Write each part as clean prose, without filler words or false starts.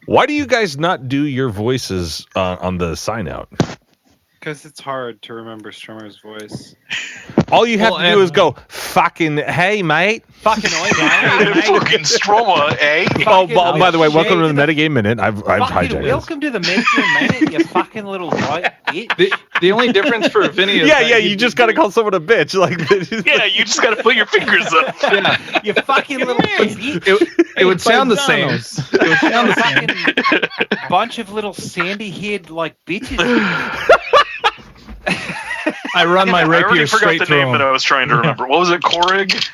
Why do you guys not do your voices on the sign out? Because it's hard to remember Strummer's voice. All you have to do is go, fucking, hey, mate. Fucking oi, mate. Fucking Strummer, eh? By the way, welcome to the Metagame Minute. I've hijacked it. Welcome to the Metagame Minute, you fucking little white bitch. The only difference for Vinny is you just got to call someone a bitch. Yeah, you just got to put your fingers up. Yeah. You fucking little bitch. It would sound the same. It would sound the same. Fucking bunch of little sandy-haired, like, bitches. I run my I already rapier forgot straight the through name him. that I was trying to remember. What was it? Korig?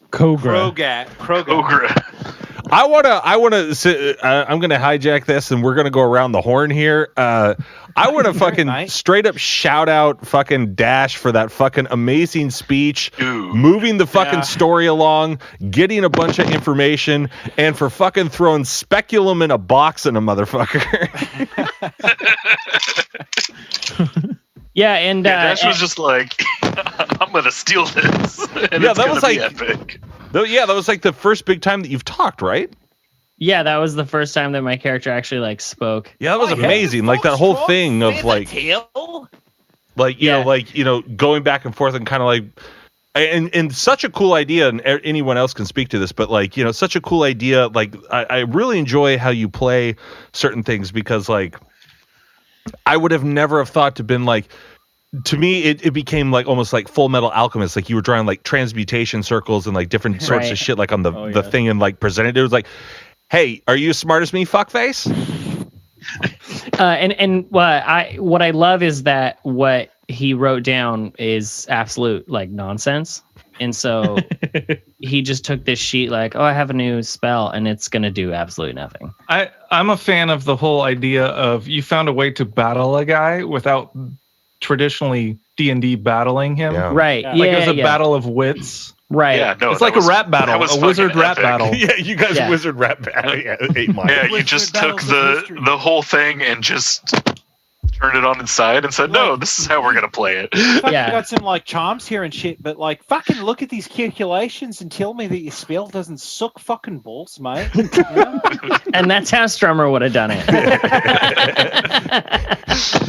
Kogra. Kogra. I wanna sit, I'm gonna hijack this and we're gonna go around the horn here. I wanna fucking straight up shout out fucking Dash for that fucking amazing speech, moving the fucking story along, getting a bunch of information, and for fucking throwing speculum in a box in a motherfucker. Yeah, and Dash was just like, I'm gonna steal this. And Yeah, it's that was gonna be like- epic. Yeah, that was like the first big time that you've talked, right? yeah, that was the first time that my character actually like spoke. Yeah, that was amazing. Like that whole thing of like, going back and forth and kind of like, and such a cool idea. And anyone else can speak to this, but like, such a cool idea. Like, I really enjoy how you play certain things because like, I would have never have thought to been like. To me, it became like almost like Full Metal Alchemist. Like you were drawing like transmutation circles and like different sorts of shit like on the thing and like presented. It was like, hey, are you as smart as me, fuckface? And what I love is that what he wrote down is absolute like nonsense. And so he just took this sheet like, oh, I have a new spell and it's going to do absolutely nothing. I'm a fan of the whole idea of you found a way to battle a guy without traditionally D&D battling him. Yeah. Right. Like it was a battle of wits. Right. Yeah, no, It's like a rap battle, a wizard rap battle. Yeah, you guys wizard rap battle. Yeah, 8 miles. Yeah, you just took the whole thing and just turned it on inside and said, no, this is how we're gonna play it. Fucking Yeah. got some like charms here and shit, but like fucking look at these calculations and tell me that your spell doesn't suck fucking balls, mate. And that's how Strummer would have done it.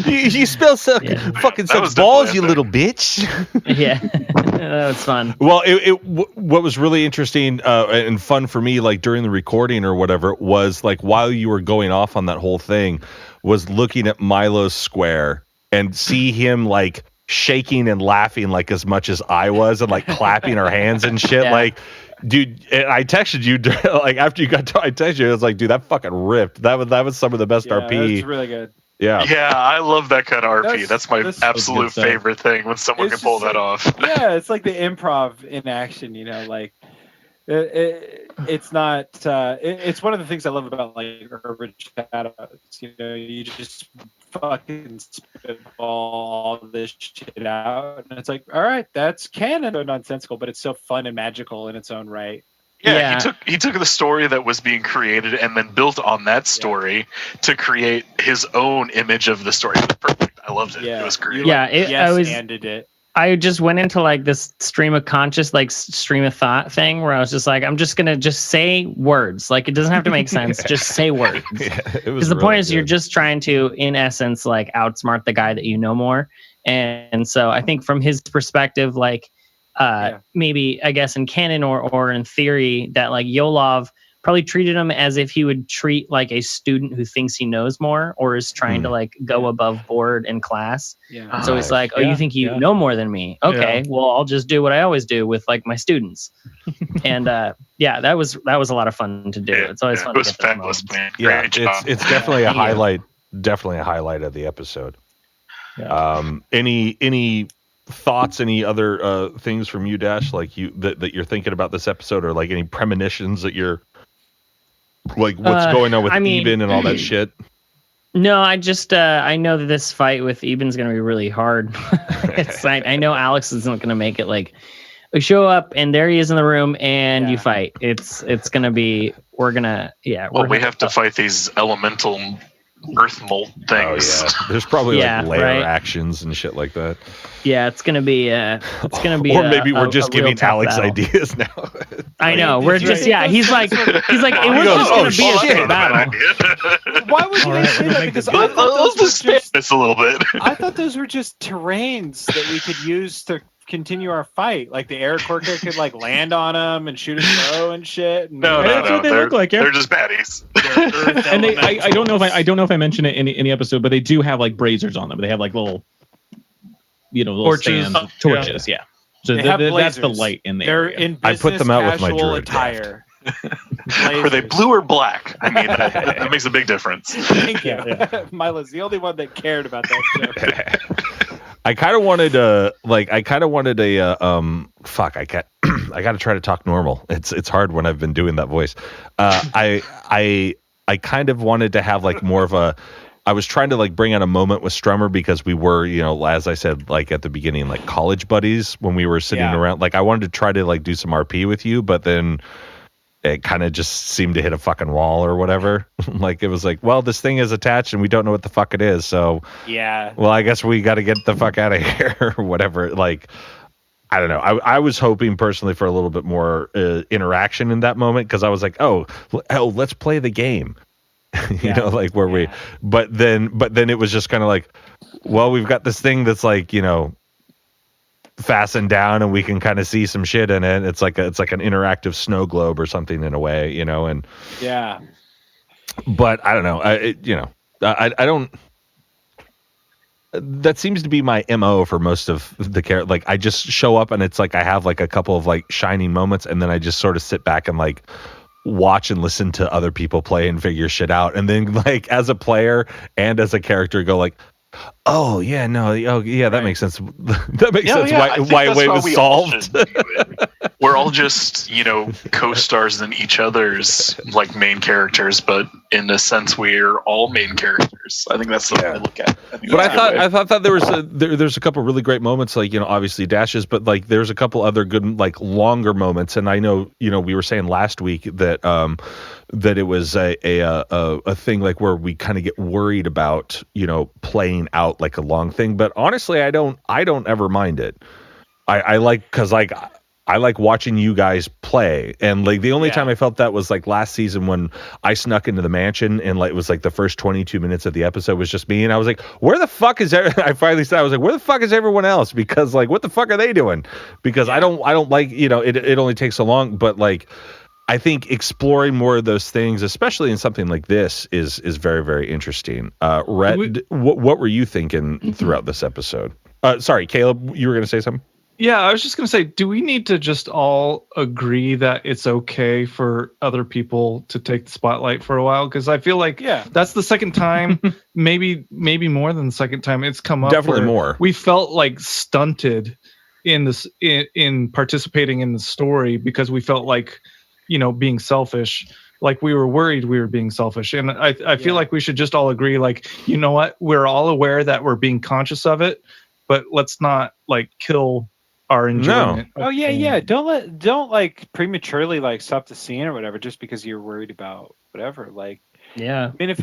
You spell suck fucking suck was balls, definitely you epic. little bitch. Yeah. That was fun. Well, what was really interesting and fun for me, like during the recording or whatever, was like while you were going off on that whole thing, was looking at Milo's square and see him like shaking and laughing like as much as I was and like clapping our hands and shit. Yeah. Like, dude, and I texted you like after you got done, I texted you. I was like, dude, that fucking ripped. That was some of the best RP. That's really good. Yeah. Yeah, I love that kind of RP. That's my absolute stuff. favorite thing when someone can pull that off. Yeah, it's like the improv in action, like it's not it's one of the things I love about like urban shadows. You just fucking spitball all this shit out and it's like, all right, that's canon or nonsensical, but it's so fun and magical in its own right. Yeah, he took the story that was being created and then built on that story to create his own image of the story. It was perfect. I loved it. Yeah. It was great. Yeah, I just went into like this stream of conscious, like stream of thought thing where I was just like, I'm just going to just say words. Like it doesn't have to make sense. Just say words. Because the point is you're just trying to, in essence, like outsmart the guy that you know more. And so I think from his perspective, like maybe I guess in canon or in theory that like Yolov probably treated him as if he would treat like a student who thinks he knows more or is trying to like go above board in class. Yeah. So it's like, oh, you think you know more than me? Okay, well, I'll just do what I always do with like my students. And that was a lot of fun to do. It's always fun. It was fabulous, man. Yeah, Great job. it's definitely a highlight. Definitely a highlight of the episode. Yeah. Any thoughts? Any other things from you, Dash? Like you that you're thinking about this episode, or like any premonitions that you're like what's going on with Eben and all that shit? No, I just I know that this fight with Eben's gonna be really hard. I know Alex isn't gonna make it. Like we show up and there he is in the room and you fight. It's gonna be we have to fight these elemental earth molt things. Oh yeah, there's probably Yeah, like layer right. actions and shit like that. Yeah, it's gonna be or maybe we're just giving Alex battle. ideas now. I know. We're That's just right. he's like it was just gonna be a straight battle. Why would you All right, say we're that? gonna make Because this I good. thought Let's those just were just this a little bit. I thought those were just terrains that we could use to continue our fight. Like the air Corker could like land on them and shoot a throw and shit. And No, That's what they they're, look like, yeah. they're just baddies. And I don't know if I don't know if I mentioned it in any episode, but they do have like braziers on them. They have like little, little Torches. stands, torches. Yeah. So They have that's the blazers. light in there. They're in I business put them out with my casual druid craft. attire. Were they blue or black? I mean, that makes a big difference. Thank you. Yeah. Milo's the only one that cared about that joke. I kind of wanted a fuck. I got to try to talk normal. It's hard when I've been doing that voice. I kind of wanted to have like more of a. I was trying to like bring out a moment with Strummer because we were, as I said, like at the beginning, like college buddies when we were sitting around. Like I wanted to try to like do some RP with you, but then it kind of just seemed to hit a fucking wall or whatever. Like it was like, well, this thing is attached and we don't know what the fuck it is. So Yeah. well, I guess we got to get the fuck out of here or whatever. Like, I don't know. I was hoping personally for a little bit more interaction in that moment because I was like, oh, let's play the game. Like where we. But then it was just kind of like, well, we've got this thing that's like, fastened down and we can kind of see some shit in it. It's like an interactive snow globe or something in a way, and Yeah. but I don't know. I don't. That seems to be my MO for most of the character. Like I just show up and it's like I have like a couple of like shining moments and then I just sort of sit back and like watch and listen to other people play and figure shit out. And then like as a player and as a character go like, oh yeah, no, oh yeah, that makes sense. That makes sense. Why it was solved. We're all just, co-stars in each other's like main characters, but in a sense, we're all main characters. I think that's the way I look at it. But I thought there was there's a couple really great moments, like obviously dashes, but like there's a couple other good like longer moments. And I know we were saying last week that that it was a thing like where we kind of get worried about playing out like a long thing. But honestly, I don't ever mind it. I like because like I like watching you guys play, and like the only time I felt that was like last season when I snuck into the mansion and like it was like the first 22 minutes of the episode was just me, and I was like, where the fuck is I finally said I was like, where the fuck is everyone else? Because like what the fuck are they doing? Because I don't like it only takes so long, but like I think exploring more of those things, especially in something like this, is very, very interesting. Rhett, what were you thinking throughout this episode? Sorry, Caleb, you were going to say something? Yeah, I was just going to say, do we need to just all agree that it's okay for other people to take the spotlight for a while? Because I feel like that's the second time, maybe more than the second time it's come up. Definitely more. We felt like stunted in this in participating in the story because we felt like, being selfish. Like we were worried we were being selfish. And I feel like we should just all agree, like, you know what? We're all aware that we're being conscious of it, but let's not like kill our enjoyment. No. Oh yeah. Don't like prematurely like stop the scene or whatever just because you're worried about whatever. Like, yeah. I mean,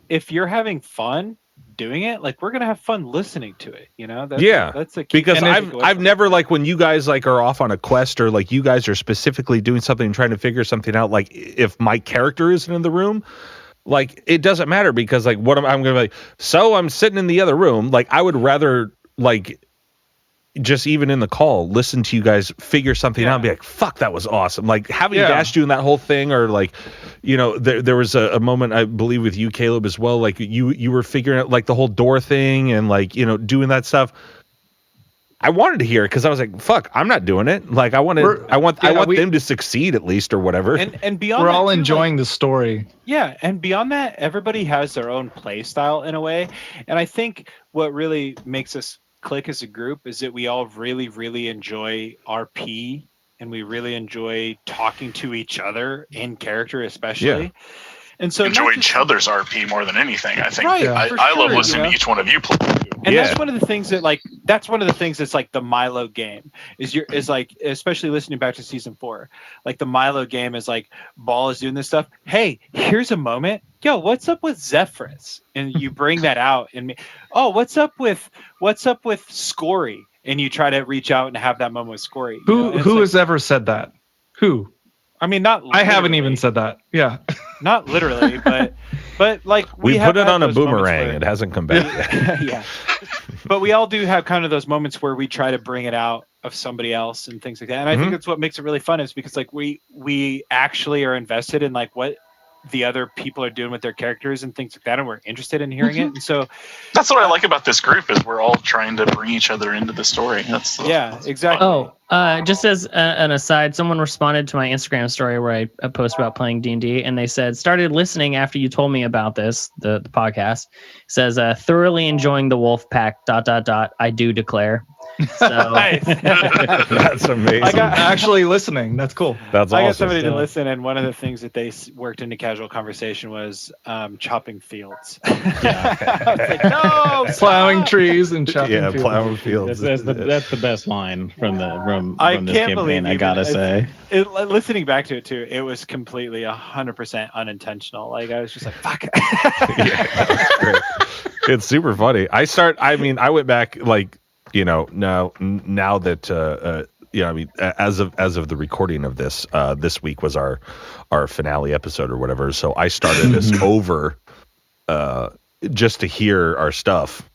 if you're having fun doing it, like we're gonna have fun listening to it. That's a key. Because I've never like when you guys like are off on a quest or like you guys are specifically doing something and trying to figure something out. Like if my character isn't in the room, like it doesn't matter because like what I'm gonna be like. So I'm sitting in the other room. Like I would rather like. Just even in the call, listen to you guys figure something out and be like, fuck, that was awesome. Like having Dash doing that whole thing, or like, there was a moment, I believe with you, Caleb, as well. Like you were figuring out like the whole door thing and like, doing that stuff. I wanted to hear it because I was like, fuck, I'm not doing it. Like I want them to succeed at least or whatever. And beyond we're that, all enjoying the story. Yeah. And beyond that, everybody has their own play style in a way. And I think what really makes us click as a group is that we all really, really enjoy RP and we really enjoy talking to each other in character, especially. Yeah. And so enjoy each other's RP more than anything. I think right, I love listening to each one of you play. And that's one of the things that that's like the Milo game is like, especially listening back to season 4, like the Milo game is like Ball is doing this stuff. Hey, here's a moment. Yo, what's up with Zephyrus? And you bring that out and oh, what's up with Scory? And you try to reach out and have that moment with Scory. Who has ever said that? Who? I mean, not literally. I haven't even said that. Yeah. Not literally, but like we put it on a boomerang. It hasn't come back yet. Yeah. But we all do have kind of those moments where we try to bring it out of somebody else and things like that. And I think that's what makes it really fun, is because like we actually are invested in like what the other people are doing with their characters and things like that, and we're interested in hearing it. And so that's what I like about this group, is we're all trying to bring each other into the story. Yeah, exactly. Oh, just as an aside, someone responded to my Instagram story where I post about playing D&D, and they said, started listening after you told me about this, the podcast. It says, thoroughly enjoying the wolf pack, ... I do declare. So that's amazing. I got actually listening. That's cool. That's awesome. I got somebody to listen, and one of the things that they worked into casual conversation was chopping fields. I was like, no, plowing trees and chopping fields. Plowing fields. That's the best line from this can't campaign. believe I gotta say, listening back to it too, it was completely 100% unintentional. Like I was just like, fuck. That's great. It's super funny. I went back like, now that as of the recording of this, this week was our finale episode or whatever. So I started this over just to hear our stuff.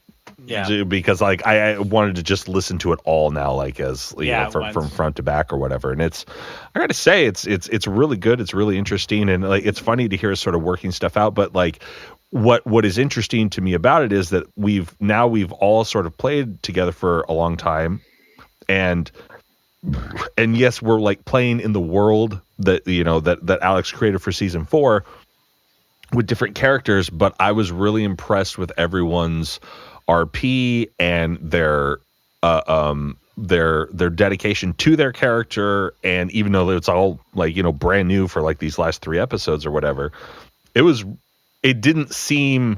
Yeah. Because like I wanted to just listen to it all now, like as from front to back or whatever. And I gotta say it's really good. It's really interesting, and like it's funny to hear us sort of working stuff out. But like what is interesting to me about it is that we've all sort of played together for a long time, and yes, we're like playing in the world that that Alex created for season 4 with different characters. But I was really impressed with everyone's RP and their dedication to their character. And even though it's all like brand new for like these last 3 episodes or whatever, it didn't seem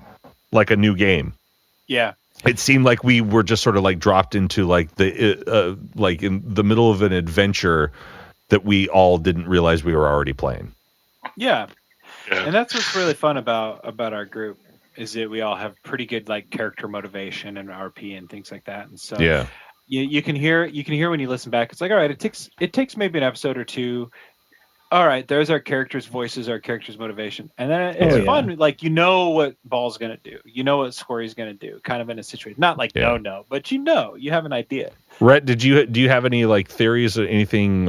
like a new game. Yeah. It seemed like we were just sort of like dropped into like the like in the middle of an adventure that we all didn't realize we were already playing. Yeah. And that's what's really fun about our group, is that we all have pretty good like character motivation and RP and things like that. And so you can hear when you listen back, it's like, all right, it takes maybe an episode or two. All right, there's our characters' voices, our characters' motivation. And then it's fun. Like, what Ball's going to do. You know what Scory's going to do, kind of in a situation. Not like, no, but you have an idea. Rhett, do you have any like theories or anything,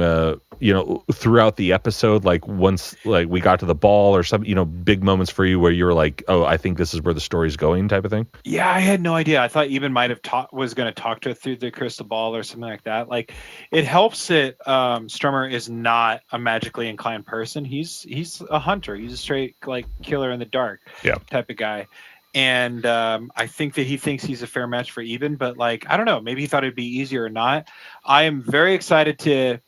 throughout the episode, like once like we got to the ball or some, big moments for you where you were like, oh, I think this is where the story's going type of thing? Yeah, I had no idea. I thought Eben might have was going to talk to it through the crystal ball or something like that. Like, it helps that Strummer is not a magically inclined person. He's a hunter. He's a straight like killer in the dark type of guy. And I think that he thinks he's a fair match for Eben, but like, I don't know, maybe he thought it'd be easier or not. I am very excited to.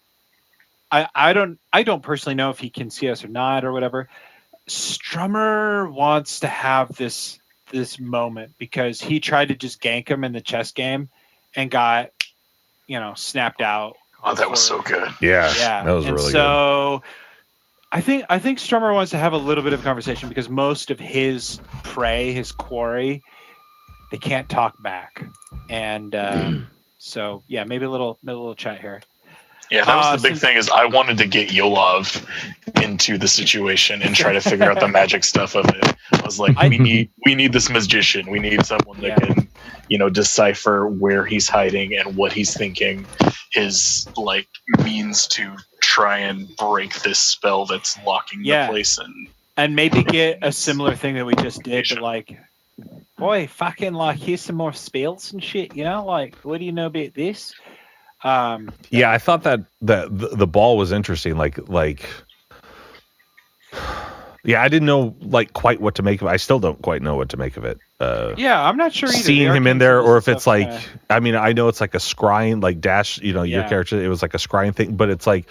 I don't personally know if he can see us or not or whatever. Strummer wants to have this moment because he tried to just gank him in the chess game and got snapped out. Oh, that was so good. Yeah, that was really good. So I think Strummer wants to have a little bit of a conversation because most of his prey, his quarry, they can't talk back, and so yeah, maybe a little chat here. Yeah, that was the big thing. Is I wanted to get Yolov into the situation and try to figure out the magic stuff of it. I was like, we need this magician. We need someone that can, decipher where he's hiding and what he's thinking. His like means to try and break this spell that's locking the place and maybe get a similar thing that we just did, but like, boy, fucking like here's some more spells and shit. Like, what do you know about this? I thought that the ball was interesting. Like, I didn't know like quite what to make of it. I still don't quite know what to make of it. I'm not sure either. Seeing him in there, or if it's like, I mean, I know it's like a scrying, like Dash, your character, it was like a scrying thing, but it's like,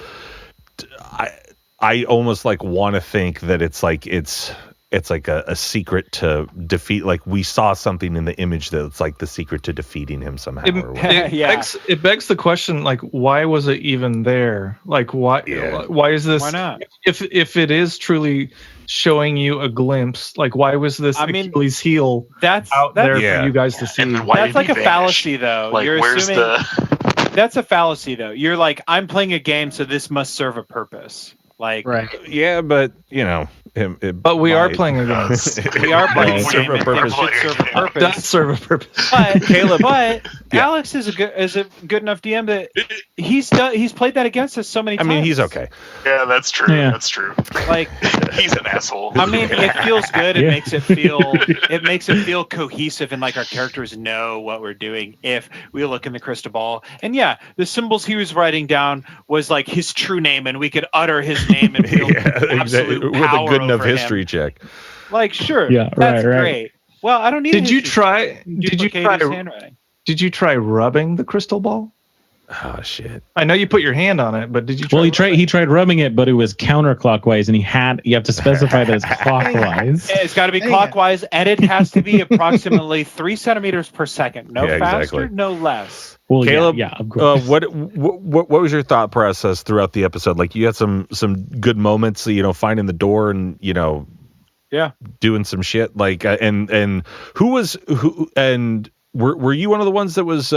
I almost like want to think that it's like, it's it's like a secret to defeat. Like we saw something in the image that's like the secret to defeating him somehow. It begs the question, like, why was it even there? Like, why is this? Why not? If it is truly showing you a glimpse, like, why was this Achilles heel out there for you guys to see? That's like a fallacy, though. Like, You're where's assuming that's a fallacy, though. You're like, I'm playing a game, so this must serve a purpose. Like, right. Yeah, but you know, but we are playing a game. We are playing a game. It should serve a purpose. Does serve a purpose. But Caleb, Alex is a good enough DM that he's played that against us so many times. I mean, he's okay. Yeah, that's true. Yeah. That's true. Like, he's an asshole. I mean, it feels good. It makes it feel cohesive, and like our characters know what we're doing if we look in the crystal ball. And yeah, the symbols he was writing down was like his true name, and we could utter his name and feel absolute with a power good enough over history him. check. Like, sure, Yeah, that's right. great. Well, I don't need. Did you try his handwriting? Did you try rubbing the crystal ball? Oh shit! I know you put your hand on it, but did you? Try He tried rubbing it, but it was counterclockwise, and you have to specify that it's clockwise. It's got to be clockwise, and it has to be approximately 3 centimeters per second. No faster, no less. Well, Caleb, yeah, of course. what was your thought process throughout the episode? Like, you had some good moments, you know, finding the door and, you know, doing some shit. Like, and who and were you one of the ones that was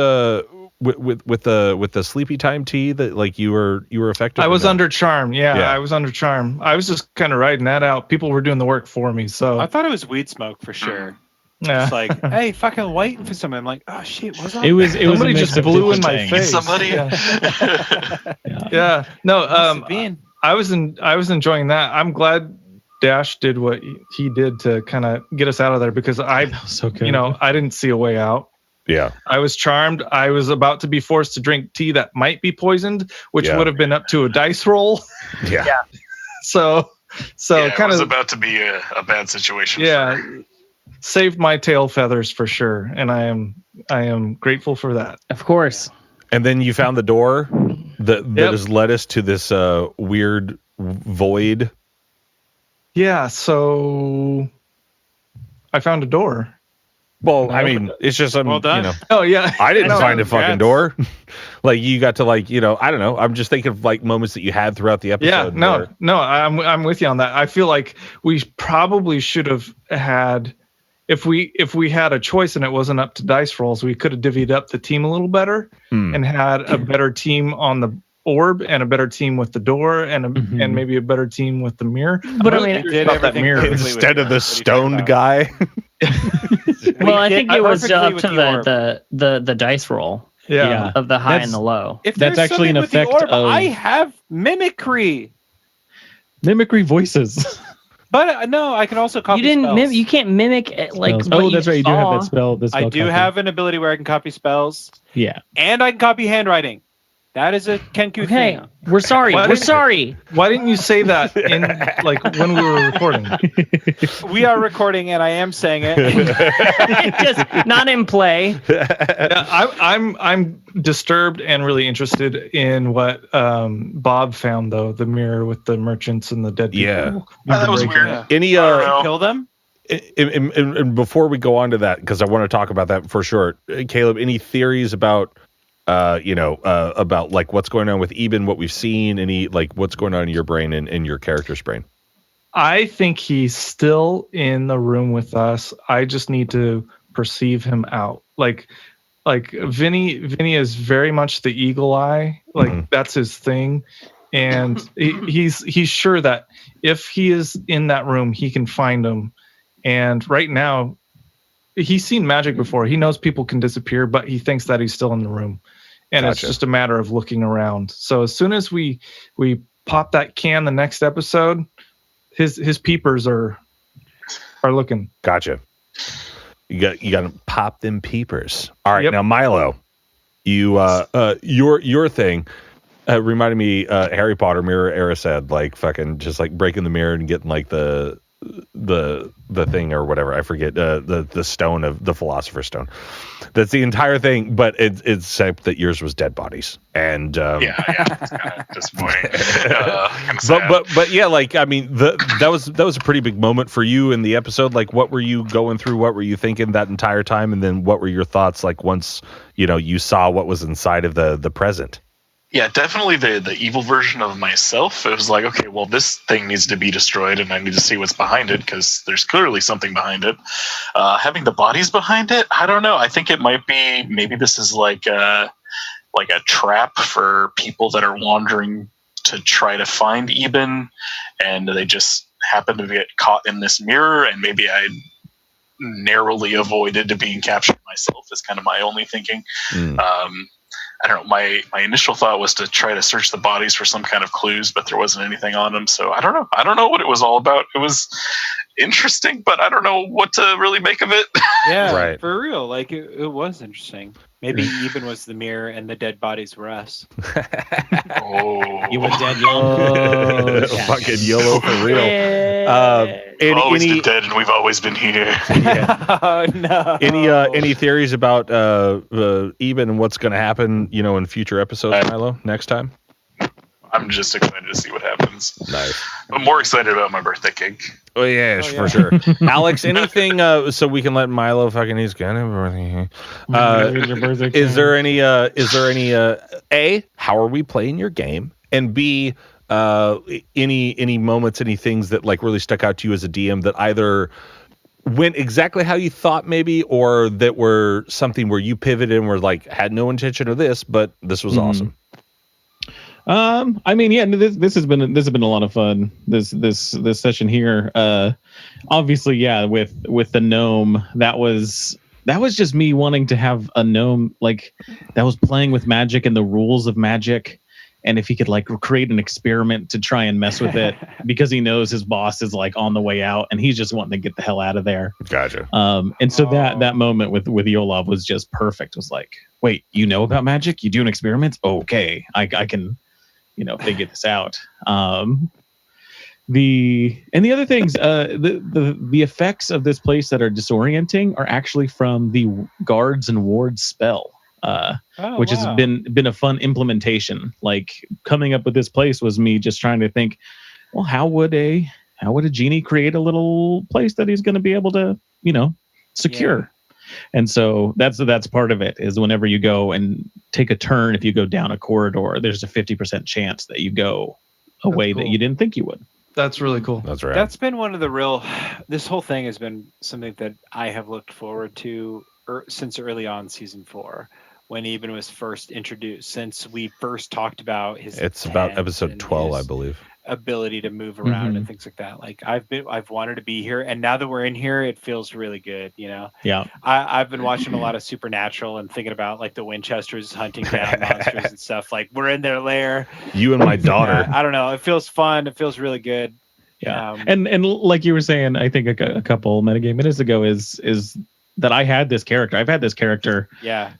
with the sleepy time tea that like you were effective? I was under charm. Yeah, I was under charm. I was just kind of riding that out. People were doing the work for me. So I thought it was weed smoke for sure. Yeah. It's like, hey, fucking waiting for someone. I'm like, oh shit, what's up? It was somebody just blew in my things. face. Somebody. Yeah. No. I was enjoying that. I'm glad Dash did what he did to kind of get us out of there, because I didn't see a way out. Yeah. I was charmed. I was about to be forced to drink tea that might be poisoned, which would have been up to a dice roll. Yeah. So it kind was of about to be a bad situation. Yeah. Saved my tail feathers for sure, and I am grateful for that. Of course. And then you found the door that has led us to this weird void. Yeah, so I found a door. Well, I mean, it's just well done. You know. Oh yeah, I didn't find a fucking door. Like, you got to, like, you know, I don't know. I'm just thinking of like moments that you had throughout the episode. Yeah, no, I'm with you on that. I feel like we probably should have had. If we had a choice and it wasn't up to dice rolls, we could have divvied up the team a little better and had a better team on the orb and a better team with the door and maybe a better team with the mirror. But I mean, did everything mirror instead of the stoned guy. Well, I think it was up to the dice roll. Yeah. Of the high and the low. If That's there's actually an something with the effect orb, of I have mimicry. voices. But no, I can also copy. You didn't. spells. You can't mimic like. Oh, that's right. You do have that spell. I do have an ability where I can copy spells. Yeah. And I can copy handwriting. That is a Kenku Okay, thing. we're sorry. We're sorry. Why didn't you say that in like when we were recording? We are recording, and I am saying it. Just not in play. I'm disturbed and really interested in what Bob found, though, the mirror with the merchants and the dead people. Yeah. That was weird. Yeah. Any Kill them? and before we go on to that, because I want to talk about that for sure, Caleb, any theories about about like what's going on with Eben, what we've seen, any like what's going on in your brain and in your character's brain? I think he's still in the room with us. I just need to perceive him out. Like Vinny is very much the eagle eye. Like that's his thing. And he's sure that if he is in that room, he can find him. And right now, he's seen magic before. He knows people can disappear, but he thinks that he's still in the room. And It's just a matter of looking around. So as soon as we pop that can the next episode, his peepers are looking. Gotcha. You got to pop them peepers. All right, Now Milo, you your thing reminded me Harry Potter mirror Erised, like fucking just like breaking the mirror and getting like the the thing or whatever. I forget the stone of the Philosopher's Stone. That's the entire thing, but it's except that yours was dead bodies. And it's kind of disappointing. but yeah, like I mean, that was a pretty big moment for you in the episode. Like, what were you going through? What were you thinking that entire time? And then what were your thoughts like once you saw what was inside of the present? Yeah, definitely the evil version of myself. It was like, okay, well, this thing needs to be destroyed, and I need to see what's behind it because there's clearly something behind it. Having the bodies behind it, I don't know. I think it might be maybe this is like a trap for people that are wandering to try to find Eben, and they just happen to get caught in this mirror, and maybe I narrowly avoided being captured myself. Is kind of my only thinking. I don't know. My initial thought was to try to search the bodies for some kind of clues, but there wasn't anything on them. So I don't know. I don't know what it was all about. It was interesting, but I don't know what to really make of it. Yeah, right. For real. Like it was interesting. Maybe Eben was the mirror and the dead bodies were us. Oh, You were dead YOLO. Fucking YOLO for real. We've always been dead, and we've always been here. Oh no. Any theories about Eben and what's going to happen, in future episodes, Milo, next time? I'm just excited to see what happens. Nice. I'm more excited about my birthday cake. Oh yeah, for sure. Alex, anything so we can let Milo he's gonna is there any A, how are we playing your game? And B, any moments, any things that like really stuck out to you as a DM that either went exactly how you thought maybe, or that were something where you pivoted and were like had no intention of this, but this was awesome. I mean, yeah, this has been a lot of fun. This session here. Obviously, yeah, with the gnome, that was just me wanting to have a gnome like that was playing with magic and the rules of magic, and if he could like create an experiment to try and mess with it because he knows his boss is like on the way out and he's just wanting to get the hell out of there. Gotcha. And so that moment with Yolov was just perfect. It was like, wait, you know about magic? You do an experiment? Okay, I can. Figure this out. The other things, the effects of this place that are disorienting are actually from the guards and wards spell, which has been a fun implementation. Like coming up with this place was me just trying to think, well, how would a genie create a little place that he's going to be able to, secure? Yeah. And so that's part of it is whenever you go and take a turn, if you go down a corridor, there's a 50% chance that you go a way that you didn't think you would. That's really cool. That's right. That's been one of this whole thing has been something that I have looked forward to since early on season 4, when Eben was first introduced, since we first talked about his. It's about episode 12, I believe. Ability to move around and things like that. Like I've wanted to be here, and now that we're in here, it feels really good. Yeah. I've been watching a lot of Supernatural and thinking about like the Winchesters hunting down monsters and stuff. Like we're in their lair. You and my daughter. I don't know. It feels fun. It feels really good. Yeah. And like you were saying, I think a couple metagame minutes ago is that I had this character. I've had this character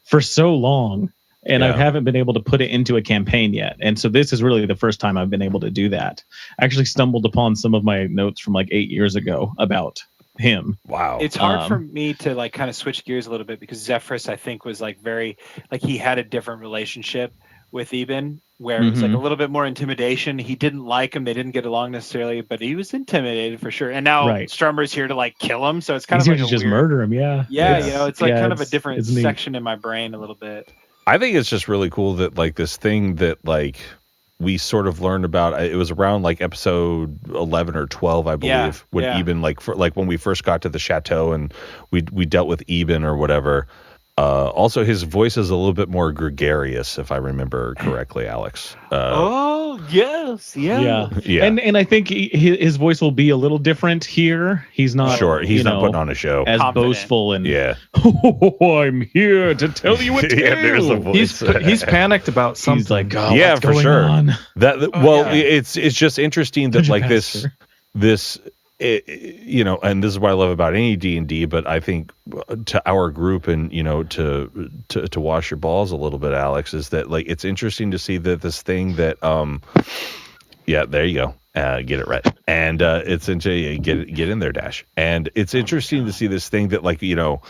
for so long. And I haven't been able to put it into a campaign yet. And so this is really the first time I've been able to do that. I actually stumbled upon some of my notes from like 8 years ago about him. Wow. It's hard for me to like kind of switch gears a little bit because Zephyrus, I think, was like very, like he had a different relationship with Eben where it was like a little bit more intimidation. He didn't like him. They didn't get along necessarily, but he was intimidated for sure. And now Strummer's here to like kill him. So it's kind of like just murder him. Yeah. Yeah. It's like kind of a different section in my brain a little bit. I think it's just really cool that like this thing that like we sort of learned about. It was around like episode 11 or 12, I believe, when Eben like when we first got to the chateau and we dealt with Eben or whatever. Also, his voice is a little bit more gregarious, if I remember correctly, Alex. Yes, yeah. And I think his voice will be a little different here. He's not he's not putting on a show as boastful and I'm here to tell you what to do. There's a voice. He's panicked about something. He's like, what's for going sure. on? It's just interesting that like this. And this is what I love about any D&D, but I think to our group and, to wash your balls a little bit, Alex, is that like, it's interesting to see that this thing that, there you go. Get it right. And it's into get in there, Dash. And it's interesting to see this thing that, like, you know,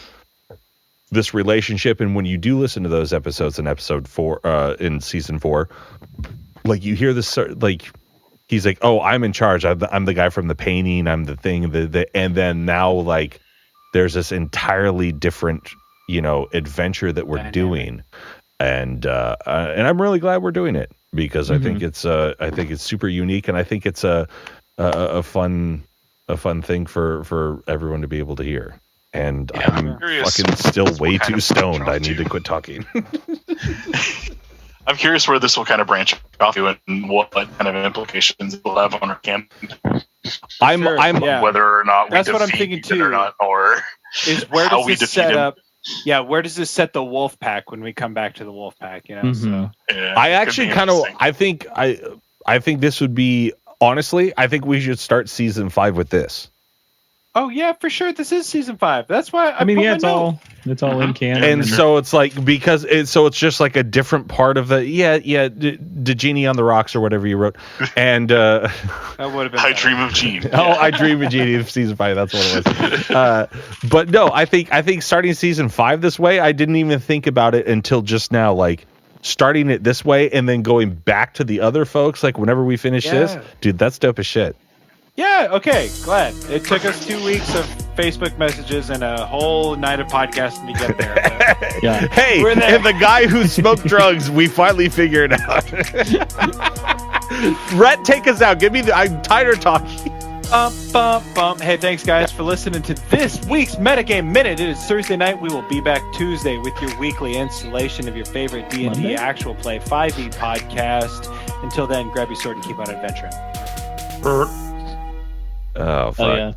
this relationship. And when you do listen to those episodes in episode 4, in season 4, like you hear this, like, he's like, oh, I'm in charge. I'm the guy from the painting. I'm the thing, and then now, like, there's this entirely different, you know, adventure that we're doing. And I'm really glad we're doing it. Because I think it's super unique, and I think it's a fun thing for everyone to be able to hear. And I'm fucking still way too stoned. I need to quit talking. I'm curious where this will kind of branch off to and what kind of implications it will have on our campaign. Whether or not we that's what I'm thinking too, or not, or is where does this set up? Yeah, where does this set the wolf pack when we come back to the wolf pack? You know, so I actually kind of I think this would be, honestly, I think we should start season 5 with this. Oh yeah, for sure. This is season 5. That's why I mean, yeah, it's all in canon. And so it's like, because it's just like a different part of the the Genie on the Rocks or whatever you wrote. And that would have been I Dream of Genie. Oh, I Dream of Genie of season 5. That's what it was. But no, I think starting season 5 this way, I didn't even think about it until just now. Like, starting it this way and then going back to the other folks, like, whenever we finish this, dude, that's dope as shit. Yeah, okay, glad. It took us 2 weeks of Facebook messages and a whole night of podcasting to get there. But yeah. Hey, and the guy who smoked drugs, we finally figured out. Rhett, take us out. I'm tired of talking. Hey, thanks guys for listening to this week's Metagame Minute. It is Thursday night. We will be back Tuesday with your weekly installation of your favorite D&D actual play 5e podcast. Until then, grab your sword and keep on adventuring. Oh, fuck. Oh, yeah.